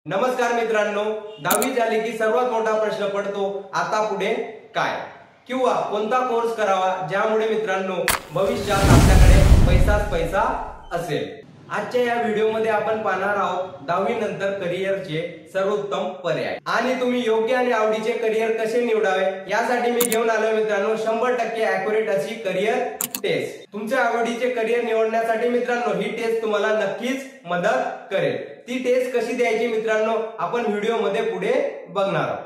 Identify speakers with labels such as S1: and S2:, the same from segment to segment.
S1: नमस्कार मित्रांनो, 10वी झाली की सर्वात मोठा प्रश्न पडतो आता पुढे काय किंवा कोणता कोर्स करावा ज्यामुळे मित्रांनो भविष्यात आपल्याकडे पैसा असेल। आजच्या या व्हिडिओ मध्ये आपण पाहणार आहोत 10वी नंतर करिअरचे सर्वोत्तम पर्याय आणि तुम्ही योग्य आणि आवडीचे करिअर कसे निवडावे यासाठी मी घेऊन आलोय मित्रांनो 100% ॲक्युरेट अशी करिअर टेस्ट। तुमच्या आवडीचे करिअर निवडण्यासाठी मित्रांनो ही टेस्ट तुम्हाला नक्कीच मदत करेल। ती टेस्ट कशी द्यायची मित्रांनो आपण व्हिडिओ मध्ये पुढे बघणार आहोत।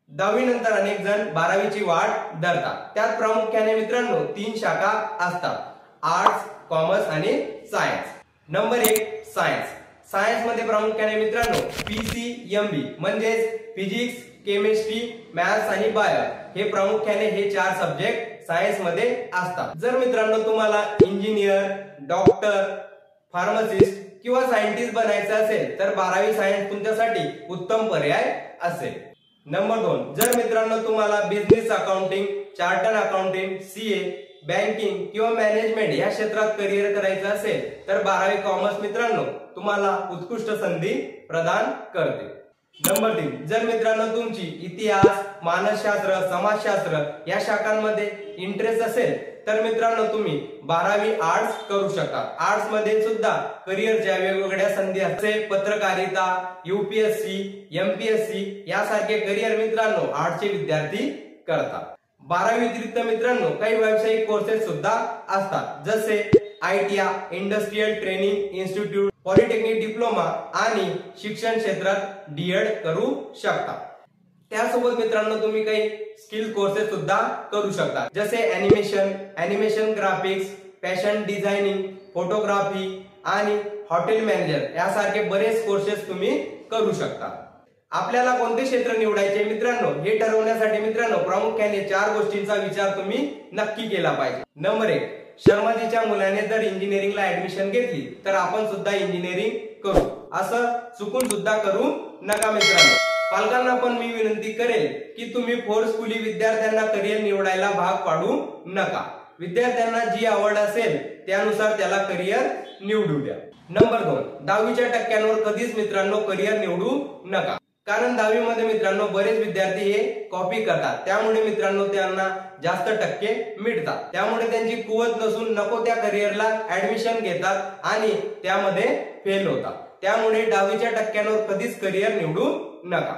S1: 10वी नंतर अनेक जण 12वीची वाट धरतात। त्यात प्रामुख्याने मित्रांनो 3 शाखा असतात, आर्ट्स, कॉमर्स आणि सायन्स। Number 1 science. सायन्स मध्ये प्रामुख्याने मित्रांनो PCMB म्हणजे फिजिक्स, केमिस्ट्री, मॅथ्स आणि बायो हे प्रामुख्याने हे 4 सब्जेक्ट सायन्स मध्ये असतात। जर मित्रांनो तुम्हाला इंजिनियर, डॉक्टर, फार्मासिस्ट किंवा सायंटिस्ट बनायचं असेल तर 12वी सायन्स तुमच्यासाठी उत्तम पर्याय असेल। नंबर 2 जर मित्रांनो तुम्हाला business accounting, chartered accounting, CA, banking किंवा मॅनेजमेंट या क्षेत्रात करिअर करायचं असेल तर 12वी कॉमर्स मित्रांनो तुम्हाला उत्कृष्ट संधी प्रदान करते। नंबर 3 जर मित्रांनो तुमची इतिहास, मानसशास्त्र, समाजशास्त्र या शाखांमध्ये इंटरेस्ट असेल तर मित्रांनो तुम्ही 12वी आर्ट्स करू शकता। आर्ट्स मध्ये सुद्धा करिअरच्या वेगवेगळ्या संधी असते। पत्रकारिता, UPSC, MPSC यासारखे करिअर मित्रांनो आर्ट्सचे विद्यार्थी करतात। 12वी व्यतिरिक्त मित्रांनो काही व्यावसायिक कोर्सेस सुद्धा असतात जसे ITI industrial training institute, polytechnic diploma आणि शिक्षण क्षेत्रात DED करू शकता। त्यासोबत मित्रांनो तुम्ही काही स्किल कोर्सेस सुद्धा करू शकता जसे animation graphics, fashion designing, photography आणि हॉटेल मॅनेजर यासारखे बरेच कोर्सेस तुम्ही करू शकता। आपल्याला कोणते क्षेत्र निवडायचे मित्रांनो हे ठरवण्यासाठी मित्रांनो प्रामुख्याने 4 गोष्टींचा विचार तुम्ही नक्की केला पाहिजे। नंबर 1 शर्माजीच्या मुलाने जर इंजिनिअरिंगला ऍडमिशन घेतली तर आपण सुद्धा इंजिनिअरिंग करू असं चुकून सुद्धा करू नका मित्रांनो। पालकांना पण मी विनंती करेल की तुम्ही फोर्सफुली विद्यार्थ्यांना करिअर निवडायला भाग पाडू नका। विद्यार्थ्यांना जी आवड असेल त्यानुसार त्याला करिअर निवडू द्या। नंबर 2 10वीच्या टक्क्यांवर कधीच मित्रांनो करिअर निवडू नका, कारण 10वी मध्ये मित्रांनो बरेच विद्यार्थी हे कॉपी करतात, त्यामुळे मित्रांनो त्यांना जास्त टक्के मिळतात, त्यामुळे त्यांची कुवत नसून नको त्या करिअरला ऍडमिशन घेतात आणि त्यामध्ये फेल होतात। त्यामुळे 10वीच्या टक्क्यांवर कधीच करिअर निवडू नका।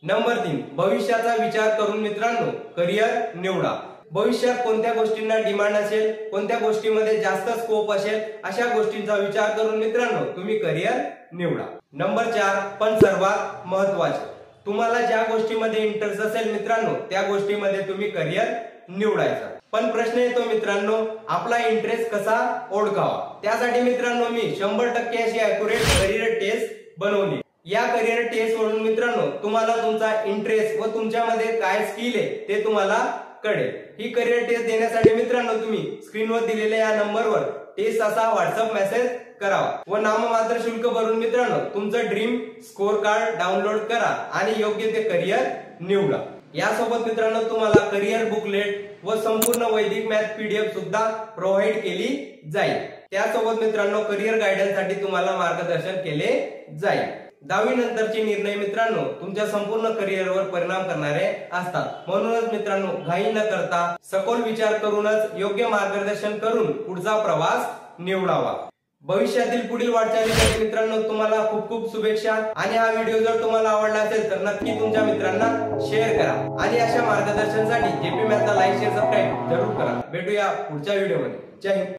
S1: नंबर 3 भविष्याचा विचार करून मित्रांनो करिअर निवडा। भविष्यात कोणत्या गोष्टींना डिमांड असेल, कोणत्या गोष्टीमध्ये जास्त स्कोप असेल अशा गोष्टींचा विचार करून मित्रांनो तुम्ही करिअर निवडा। नंबर 4 पण सर्वात महत्त्वाचे, तुम्हाला ज्या गोष्टीमध्ये इंटरेस्ट असेल मित्रांनो त्या गोष्टीमध्ये तुम्ही करिअर निवडायचं। पण प्रश्न येतो मित्रांनो आपला इंटरेस्ट कसा ओळखावा। त्यासाठी मित्रांनो मी 100% अशी ॲक्युरेट करिअर टेस्ट बनवली। या करिअर टेस्ट वरून मित्रांनो तुम्हाला तुमचा इंटरेस्ट व तुमच्यामध्ये काय स्किल आहे ते तुम्हाला कळेल। ही करिअर टेस्ट देण्यासाठी मित्रांनो तुम्ही स्क्रीनवर दिलेल्या या नंबरवर टेस्ट असा व्हॉट्सअप मेसेज करावा व नाममात्र शुल्क भरून मित्रांनो तुमचं ड्रीम स्कोर कार्ड डाउनलोड करा आणि योग्य ते करिअर निवडा। यासोबत मित्रांनो तुम्हाला करिअर बुकलेट व संपूर्ण वैदिक मॅथ PDF सुद्धा प्रोव्हाइड केली जाईल। त्यासोबत मित्रांनो करिअर गायडन्स साठी तुम्हाला मार्गदर्शन केले जाईल। 10वी नंतरचे निर्णय मित्रांनो तुमच्या संपूर्ण करिअरवर परिणाम करणारे असतात, म्हणूनच मित्रांनो घाई न करता सखोल विचार करूनच योग्य मार्गदर्शन करून पुढचा प्रवास निवडावा। भविष्यातील पुढील वाटचालीसाठी मित्रांनो तुम्हाला खूप खूप शुभेच्छा आणि हा व्हिडिओ जर तुम्हाला आवडला असेल तर नक्की तुमच्या मित्रांना शेअर करा आणि अशा मार्गदर्शनासाठी JP मॅथला लाईक, शेअर, सबस्क्राईब जरूर करा। भेटूया पुढच्या व्हिडिओमध्ये। जय हिंद।